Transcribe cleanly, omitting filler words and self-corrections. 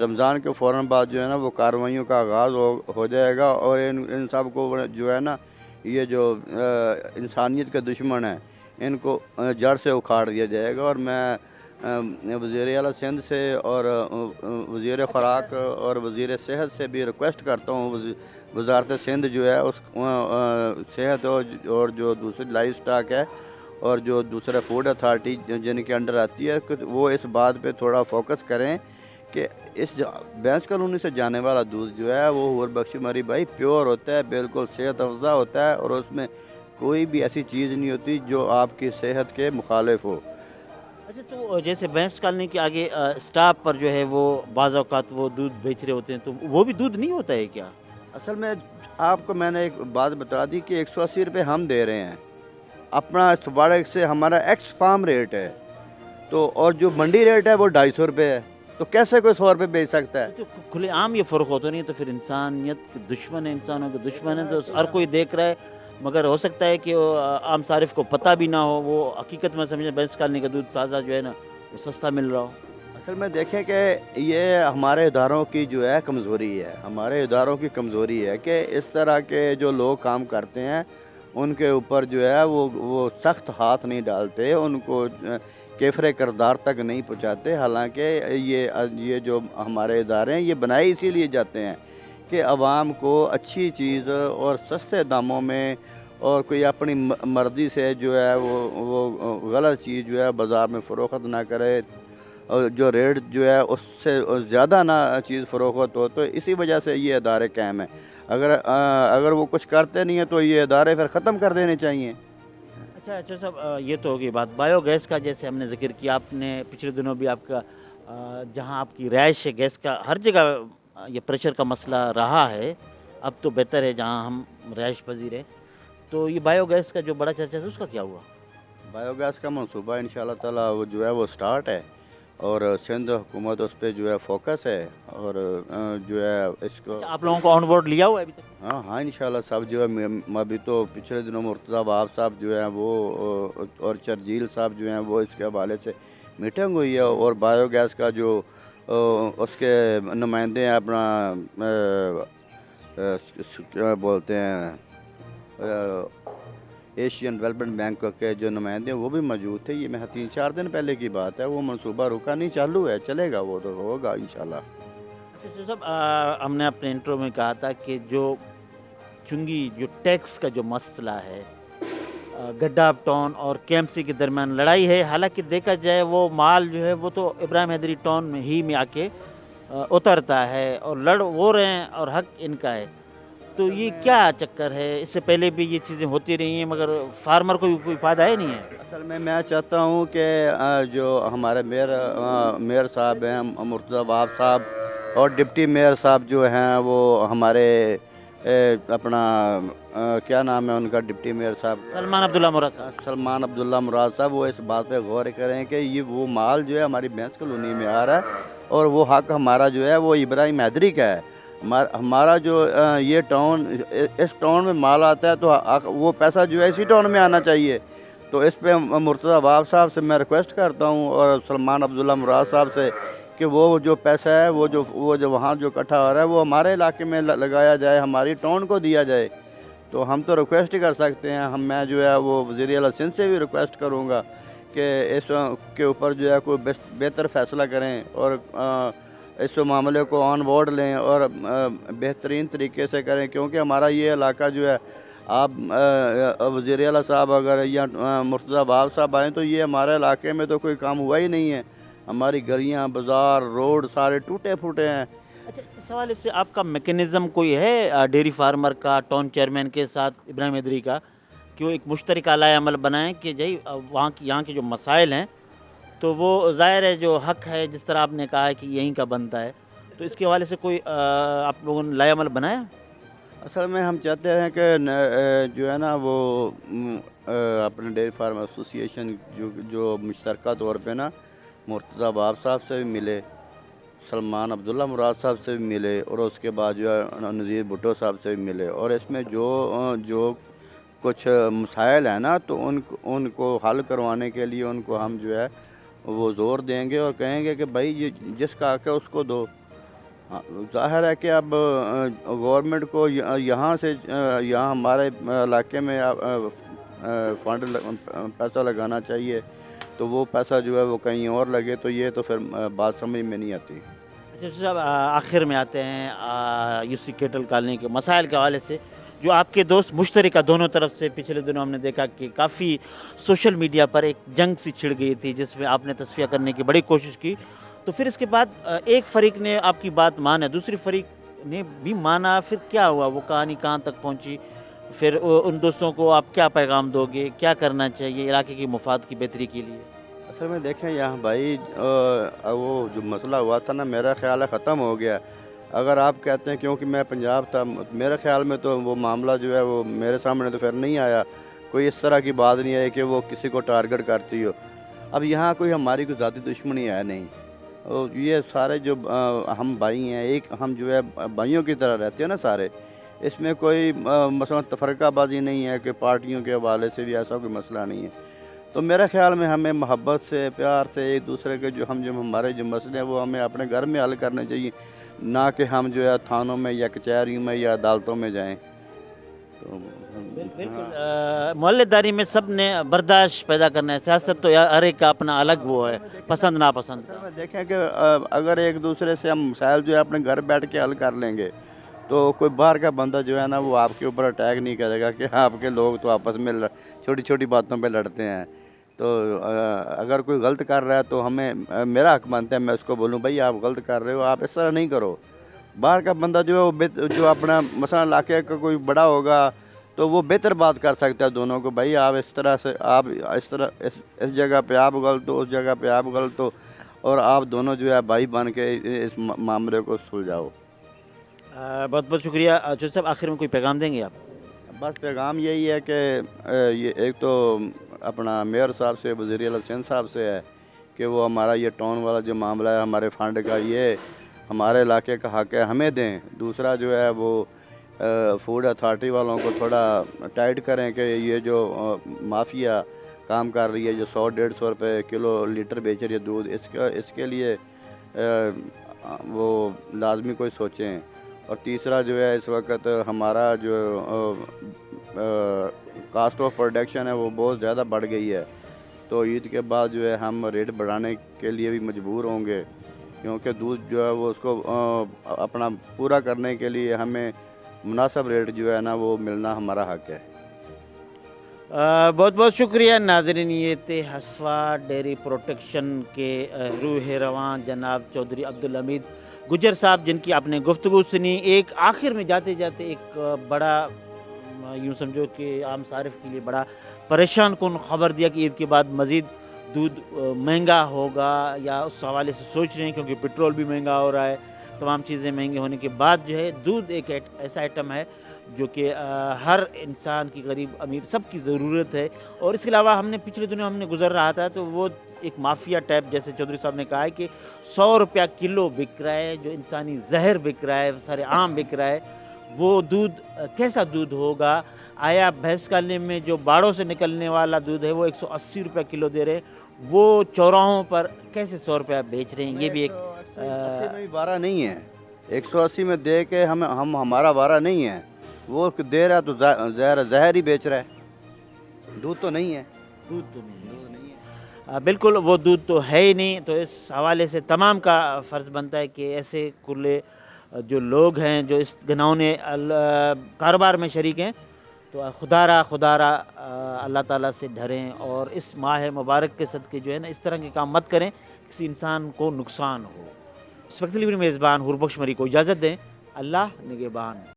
رمضان کے فوراً بعد جو ہے نا وہ کارروائیوں کا آغاز ہو جائے گا، اور ان سب کو جو ہے نا یہ جو انسانیت کے دشمن ہیں ان کو جڑ سے اکھاڑ دیا جائے گا۔ اور میں وزیر اعلیٰ سندھ سے اور وزیر خوراک اور وزیر صحت سے بھی ریکویسٹ کرتا ہوں، وزارت سندھ جو ہے اس صحت اور جو دوسری لائف سٹاک ہے اور جو دوسرا فوڈ اتھارٹی جن کے انڈر آتی ہے، کہ وہ اس بات پہ تھوڑا فوکس کریں کہ اس بھینس کالونی سے جانے والا دودھ جو ہے وہ حور بخش مری بھائی پیور ہوتا ہے، بالکل صحت افزا ہوتا ہے، اور اس میں کوئی بھی ایسی چیز نہیں ہوتی جو آپ کی صحت کے مخالف ہو۔ اچھا، تو جیسے بھینس کالونی کے آگے اسٹاپ پر جو ہے وہ بعض اوقات وہ دودھ بیچ رہے ہوتے ہیں، تو وہ بھی دودھ نہیں ہوتا ہے کیا؟ اصل میں آپ کو میں نے ایک بات بتا دی کہ 180 روپے ہم دے رہے ہیں، اپنا سواڑے سے ہمارا ایکس فارم ریٹ ہے، تو اور جو منڈی ریٹ ہے وہ 250 روپے ہے، تو کیسے کوئی 100 روپے بیچ سکتا ہے؟ تو کھلے عام یہ فرق ہوتا نہیں ہے، تو پھر انسانیت کے دشمن ہے، انسانوں کے دشمن ہے، تو ہر کوئی دیکھ رہا ہے، مگر ہو سکتا ہے کہ وہ عام صارف کو پتہ بھی نہ ہو، وہ حقیقت میں سمجھیں بھینس کالونی کا دودھ تازہ جو ہے نا وہ سستا مل رہا ہو۔ اصل میں دیکھیں کہ یہ ہمارے اداروں کی جو ہے کمزوری ہے، ہمارے اداروں کی کمزوری ہے کہ اس طرح کے جو لوگ کام کرتے ہیں ان کے اوپر جو ہے وہ سخت ہاتھ نہیں ڈالتے، ان کو کیفر کردار تک نہیں پہنچاتے۔ حالانکہ یہ جو ہمارے ادارے ہیں یہ بنائے اسی لیے جاتے ہیں کہ عوام کو اچھی چیز اور سستے داموں میں، اور کوئی اپنی مرضی سے جو ہے وہ غلط چیز جو ہے بازار میں فروخت نہ کرے، اور جو ریٹ جو ہے اس سے زیادہ نہ چیز فروخت ہو، تو اسی وجہ سے یہ ادارے قائم ہیں۔ اگر وہ کچھ کرتے نہیں ہیں تو یہ ادارے پھر ختم کر دینے چاہیے۔ اچھا صاحب، یہ تو ہوگی بات بایو گیس کا، جیسے ہم نے ذکر کیا، آپ نے پچھلے دنوں بھی آپ کا جہاں آپ کی رہائش ہے گیس کا، ہر جگہ یہ پریشر کا مسئلہ رہا ہے، اب تو بہتر ہے جہاں ہم رہائش پذیر ہیں، تو یہ بایو گیس کا جو بڑا چرچا تھا اس کا کیا ہوا؟ بایو گیس کا منصوبہ انشاءاللہ تعالیٰ وہ جو ہے وہ سٹارٹ ہے، اور سندھ حکومت اس پہ جو ہے فوکس ہے، اور جو ہے اس کو اچھا، آپ لوگوں کو آن بورڈ لیا ہوا ہے ابھی تک؟ ہاں انشاءاللہ سب جو ہے ابھی تو پچھلے دنوں مرتضیٰ وہاب صاحب جو ہیں وہ اور چرجیل صاحب جو ہیں وہ اس کے حوالے سے میٹنگ ہوئی ہے، اور بایو گیس کا جو اس کے نمائندے ہیں اپنا کیا بولتے ہیں ایشین ڈیولپمنٹ بینک کے جو نمائندے ہیں وہ بھی موجود تھے۔ یہ میں 3-4 دن پہلے کی بات ہے، وہ منصوبہ رکا نہیں، چالو ہے، چلے گا، وہ تو ہوگا انشاءاللہ۔ اچھا صاحب، ہم نے اپنے انٹرو میں کہا تھا کہ جو چنگی جو ٹیکس کا جو مسئلہ ہے، گڈھا ٹاؤن اور KMC کے درمیان لڑائی ہے، حالانکہ دیکھا جائے وہ مال جو ہے وہ تو ابراہیم حیدری ٹاؤن میں ہی میں آ کے اترتا ہے، اور لڑ وہ رہے ہیں اور حق ان کا ہے، تو یہ کیا چکر ہے؟ اس سے پہلے بھی یہ چیزیں ہوتی رہی ہیں مگر فارمر کو بھی کوئی فائدہ ہے نہیں ہے۔ اصل میں چاہتا ہوں کہ جو ہمارے میئر صاحب ہیں مرتضیٰ وہاب صاحب، اور ڈپٹی میئر صاحب جو ہیں وہ ہمارے اپنا کیا نام ہے ان کا ڈپٹی میئر صاحب، سلمان عبداللہ مراد صاحب، سلمان عبداللہ مراد صاحب، وہ اس بات پہ غور کریں کہ یہ وہ مال جو ہے ہماری بھینس کالونی میں آ رہا ہے، اور وہ حق ہمارا جو ہے وہ ابراہیم حیدری کا ہے۔ ہمارا جو یہ ٹاؤن، اس ٹاؤن میں مال آتا ہے تو وہ پیسہ جو ہے اسی ٹاؤن میں آنا چاہیے۔ تو اس پہ مرتضیٰ وہاب صاحب سے میں ریکویسٹ کرتا ہوں، اور سلمان عبداللہ مراد صاحب سے، کہ وہ جو پیسہ ہے وہ جو وہاں جو اکٹھا ہو رہا ہے وہ ہمارے علاقے میں لگایا جائے، ہماری ٹاؤن کو دیا جائے۔ تو ہم تو ریکویسٹ ہی کر سکتے ہیں، میں جو ہے وہ وزیر اعلیٰ سندھ سے بھی ریکویسٹ کروں گا کہ اس کے اوپر جو ہے کوئی بہتر فیصلہ کریں، اور اس معاملے کو آن بورڈ لیں اور بہترین طریقے سے کریں، کیونکہ ہمارا یہ علاقہ جو ہے، آپ وزیر اعلیٰ صاحب اگر یا مرتضیٰ وہاب صاحب آئیں تو یہ ہمارے علاقے میں تو کوئی کام ہوا ہی نہیں ہے، ہماری گلیاں، بازار، روڈ سارے ٹوٹے پھوٹے ہیں۔ اچھا، اس حوالے سے آپ کا میکنزم کوئی ہے ڈیری فارمر کا ٹاؤن چیئرمین کے ساتھ ابراہیم حیدری کا، کہ وہ ایک مشترکہ لائحہ عمل بنائیں کہ یہاں کے جو مسائل ہیں تو وہ ظاہر ہے جو حق ہے، جس طرح آپ نے کہا ہے کہ یہیں کا بنتا ہے، تو اس کے حوالے سے کوئی آپ لوگوں نے لائحہ عمل بنایا؟ اصل میں ہم چاہتے ہیں کہ جو ہے نا وہ اپنے ڈیری فارم ایسوسی ایشن جو مشترکہ طور پہ نا مرتضیٰ وہاب صاحب سے بھی ملے، سلمان عبداللہ مراد صاحب سے بھی ملے، اور اس کے بعد جو ہے نذیر بھٹو صاحب سے بھی ملے، اور اس میں جو کچھ مسائل ہیں نا تو ان کو حل کروانے کے لیے ان کو ہم جو ہے وہ زور دیں گے اور کہیں گے کہ بھائی یہ جس کا حق ہے اس کو دو. ہاں، ظاہر ہے کہ اب گورنمنٹ کو یہاں سے یہاں ہمارے علاقے میں فنڈ پیسہ لگانا چاہیے، تو وہ پیسہ جو ہے وہ کہیں اور لگے، تو یہ تو پھر بات سمجھ میں نہیں آتی. اچھا صاحب، آخر میں آتے ہیں یوسی کیٹل کالونی کے مسائل کے حوالے سے. جو آپ کے دوست مشترکہ دونوں طرف سے پچھلے دنوں ہم نے دیکھا کہ کافی سوشل میڈیا پر ایک جنگ سی چھڑ گئی تھی جس میں آپ نے تصفیہ کرنے کی بڑی کوشش کی، تو پھر اس کے بعد ایک فریق نے آپ کی بات مانا، دوسری فریق نے بھی مانا، پھر کیا ہوا؟ وہ کہانی کہاں تک پہنچی؟ پھر ان دوستوں کو آپ کیا پیغام دو گے؟ کیا کرنا چاہیے علاقے کی مفاد کی بہتری کے لیے؟ اصل میں دیکھیں یہاں بھائی وہ جو مسئلہ ہوا تھا نا، میرا خیال ہے ختم ہو گیا. اگر آپ کہتے ہیں کیونکہ میں پنجاب تھا، میرے خیال میں تو وہ معاملہ جو ہے وہ میرے سامنے تو پھر نہیں آیا، کوئی اس طرح کی بات نہیں آئی کہ وہ کسی کو ٹارگٹ کرتی ہو. اب یہاں کوئی ہماری کوئی ذاتی دشمنی ہے نہیں، یہ سارے جو ہم بھائی ہیں، ایک ہم جو ہے بھائیوں کی طرح رہتے ہیں نا سارے. اس میں کوئی مثلا تفرقہ بازی نہیں ہے کہ پارٹیوں کے حوالے سے بھی ایسا کوئی مسئلہ نہیں ہے. تو میرے خیال میں ہمیں محبت سے، پیار سے ایک دوسرے کے جو ہمارے جو مسئلے ہیں وہ ہمیں اپنے گھر میں حل کرنے چاہیے، نہ کہ ہم جو ہے تھانوں میں یا کچہریوں میں یا عدالتوں میں جائیں. تو بالکل محلت داری میں سب نے برداشت پیدا کرنا ہے. سیاست تو ہر ایک کا اپنا الگ وہ ہے، پسند ناپسند. اصل میں دیکھیں کہ اگر ایک دوسرے سے ہم مسائل جو ہے اپنے گھر بیٹھ کے حل کر لیں گے تو کوئی باہر کا بندہ جو ہے نا وہ آپ کے اوپر اٹیک نہیں کرے گا کہ آپ کے لوگ تو آپس میں چھوٹی چھوٹی باتوں پہ لڑتے ہیں. تو اگر کوئی غلط کر رہا ہے تو ہمیں میرا حق بنتا ہے میں اس کو بولوں بھائی آپ غلط کر رہے ہو، آپ اس طرح نہیں کرو. باہر کا بندہ جو ہے وہ جو اپنا مثلا علاقے کا کوئی بڑا ہوگا تو وہ بہتر بات کر سکتا ہے دونوں کو، بھائی آپ اس طرح سے، آپ اس طرح اس جگہ پہ آپ غلط ہو، اس جگہ پہ آپ غلط ہو، اور آپ دونوں جو ہے بھائی بن کے اس معاملے کو سلجھاؤ. بہت بہت شکریہ. جو صاحب آخر میں کوئی پیغام دیں گے آپ؟ بس پیغام یہی ہے کہ یہ ایک تو اپنا میئر صاحب سے، وزیر اعلیٰ سندھ صاحب سے ہے کہ وہ ہمارا یہ ٹاؤن والا جو معاملہ ہے ہمارے فنڈ کا، یہ ہمارے علاقے کا حق ہے، ہمیں دیں. دوسرا جو ہے وہ فوڈ اتھارٹی والوں کو تھوڑا ٹائٹ کریں کہ یہ جو مافیا کام کر رہی ہے، جو 100-150 روپے کلو لیٹر بیچ رہی ہے دودھ، اس کے لیے وہ لازمی کوئی سوچیں. اور تیسرا جو ہے اس وقت ہمارا جو کاسٹ آف پروڈکشن ہے وہ بہت زیادہ بڑھ گئی ہے، تو عید کے بعد جو ہے ہم ریٹ بڑھانے کے لیے بھی مجبور ہوں گے، کیونکہ دودھ جو ہے وہ اس کو اپنا پورا کرنے کے لیے ہمیں مناسب ریٹ جو ہے نا وہ ملنا ہمارا حق ہے. بہت بہت شکریہ ناظرین. یہ تھے ہسوا ڈیری پروٹیکشن کے روح رواں جناب چودھری عبدالحمید گجر صاحب، جن کی آپ نے گفتگو سنی. ایک آخر میں جاتے جاتے ایک بڑا یوں سمجھو کہ عام صارف کے لیے بڑا پریشان کن خبر دیا کہ عید کے بعد مزید دودھ مہنگا ہوگا، یا اس حوالے سے سوچ رہے ہیں کیونکہ پٹرول بھی مہنگا ہو رہا ہے. تمام چیزیں مہنگے ہونے کے بعد جو ہے دودھ ایک ایسا آئٹم ہے جو کہ ہر انسان کی، غریب امیر سب کی ضرورت ہے. اور اس کے علاوہ ہم نے پچھلے دنوں ہم نے گزر رہا تھا تو وہ ایک مافیا ٹائپ، جیسے چودھری صاحب نے کہا ہے کہ 100 روپیہ کلو بک رہا ہے، جو انسانی زہر بک رہا ہے، سارے عام بک رہا ہے. وہ دودھ کیسا دودھ ہوگا؟ آیا بھینس کالنے میں جو باڑوں سے نکلنے والا دودھ ہے وہ 180 روپیہ کلو دے رہے ہیں، وہ چوراہوں پر کیسے 100 روپیہ بیچ رہے ہیں؟ یہ بھی ایک 180 میں بھی وارہ نہیں ہے، 180 میں دے کے ہمارا وارہ نہیں ہے. وہ دے رہا تو زہر ہی بیچ رہا ہے، دودھ تو نہیں ہے. دودھ تو نہیں ہے. بالکل وہ دودھ تو ہے ہی نہیں. تو اس حوالے سے تمام کا فرض بنتا ہے کہ ایسے کھلے جو لوگ ہیں جو اس گھناؤنے کاروبار میں شریک ہیں تو خدا را اللہ تعالیٰ سے ڈریں، اور اس ماہ مبارک کے صدقے جو ہے نا اس طرح کے کام مت کریں کسی انسان کو نقصان ہو. اس وقت لیے میزبان حور بخش مری کو اجازت دیں. اللہ نگہبان.